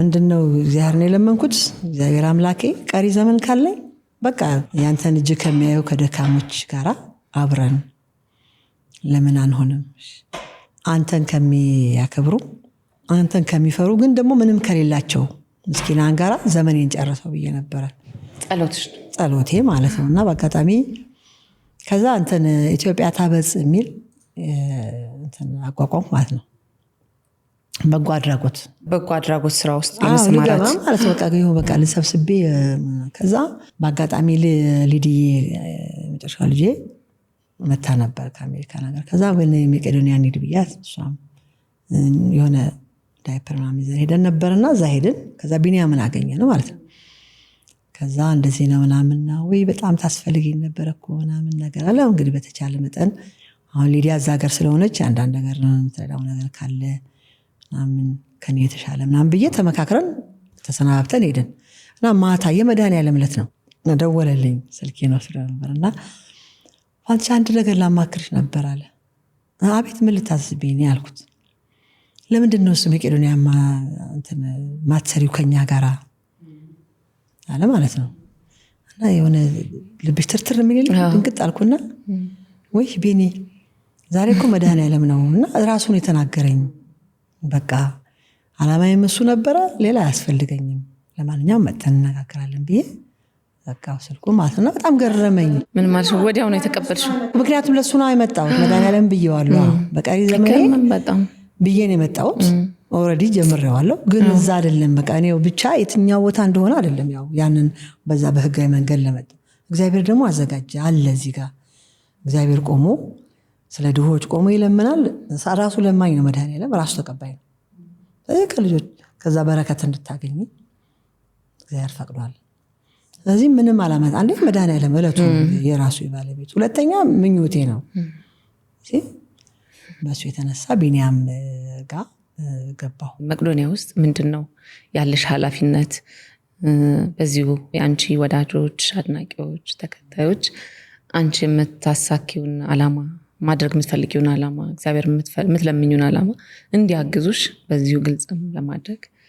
ምንድነው እግዚአብሔርን የለመንኩት እግዚአብሔር አምላኬ ቀሪ ዘመን ካለኝ በቃ ያንተን እጅ ከሚያየው ከደካሞች ጋራ አብረን ለምን አንሆንም አንተን ከሚያከብሩ አንተን ከሚፈሩ ግን ደግሞ ምንም ከሌላቸው ምስኪናን ጋራ ዘመኔን ጨርሰው ብዬ ነበር ጸሎቴ ማለት ነውና በአጋጣሚ ከዛ አንተን ኢትዮጵያ ታበጽ የሚል እንትን አቋቋም ማለት ነው በጎ አድራጎት ስራ ውስጥ ለመስማራት ማለት ነው በቃ ለሰብስቤ ከዛ በአጋጣሚ ሊዲዬ መጨረሻ ልጄ መታ ነበር ከአሜሪካ ነገር ከዛ በመቄዶንያ ኒድ ብያት እሷም የሆነ ዳይፐር ምናምን ይዘን ሄደን ነበርና እዛ ሄድን ከዛ ቢኒያምን አገኘነው ማለት ነው ከዛ እንደዚህ ነው ምናምንና ወይ በጣም ታስፈልጊኝ ነበር እኮ ምናምን ነገር አለ እንግዲህ በተቻለ መጠን አሁን ሊዲያ እዛ ሀገር ስለሆነች አንዳንድ ነገር ነው የምትረዳው ነገር ካለ ምናምን ከኔ የተሻለ ምናምን ብዬ ተመካክረን ተሰናብተን ሄድን እና ማታ የመድኃኒዓለም ዕለት ነው ደወለልኝ ስልኬን ወስዶ ነበርና አንቺ አንድ ነገር ላማክርሽ ነበር አለ አቤት ምን ልታስቢኝ ያልኩት ለምንድን ነው መቄዶንያ እንትን ማትሰሪው ከኛ ጋራ አለ ማለት ነው እና የሆነ ልብሽ ትርትር የሚል ድንቅጥ አልኩና ወይ ቢኒ ዛሬ እኮ መድኃኒዓለም ነውና ራሱን የተናገረኝ በቃ አላማዬ እሱ ነበር ሌላ አያስፈልገኝም ለማንኛውም መተን እንነጋገራለን ብዬ በቃ ስልኩ ማለት ነው በጣም ገረመኝ ምን ማለት ነው ወዲያው ነው የተቀበልሽው ምክንያቱም ለሱ ነው የመጣሁት መድኃኒዓለም ብዬዋለሁ በቀሪ ዘመኔ በጣም ብዬ ነው የመጣሁት ኦሬዲ ጀምሬዋለሁ ግን እዛ አይደለም በቃ እኔው ብቻ የትኛው ቦታ እንደሆነ አይደለም ያው ያንን በዛ በህጋዊ መንገድ ለመጣ እግዚአብሔር ደግሞ አዘጋጀ አለ እዚህ ጋር እግዚአብሔር ቆሞ ስለ ድሆች ቆሞ ይለምናል ራሱ ለማኝ ነው መድኃኒዓለም ራሱ ተቀባይ ነው ከልጆች ከዛ በረከት እንድታገኝ እግዚአብሔር ፈቅዷል ስለዚህ ምንም አላመጣ አንዴ መድኃኒዓለም ዕለቱ የራሱ ባለቤት ሁለተኛ ምኞቴ ነው በሱ የተነሳ ቢኒያም ጋር ገባሁ መቄዶንያ ውስጥ ምንድነው ያለሽ ኃላፊነት በዚሁ የአንቺ ወዳጆች አድናቂዎች ተከታዮች አንቺ የምታሳኪውን ዓላማ ማድረግ የምትፈልጊውን ዓላማ እግዚአብሔር የምትለምኙን ዓላማ እንዲያግዙሽ በዚሁ ግልጽም ለማድረግ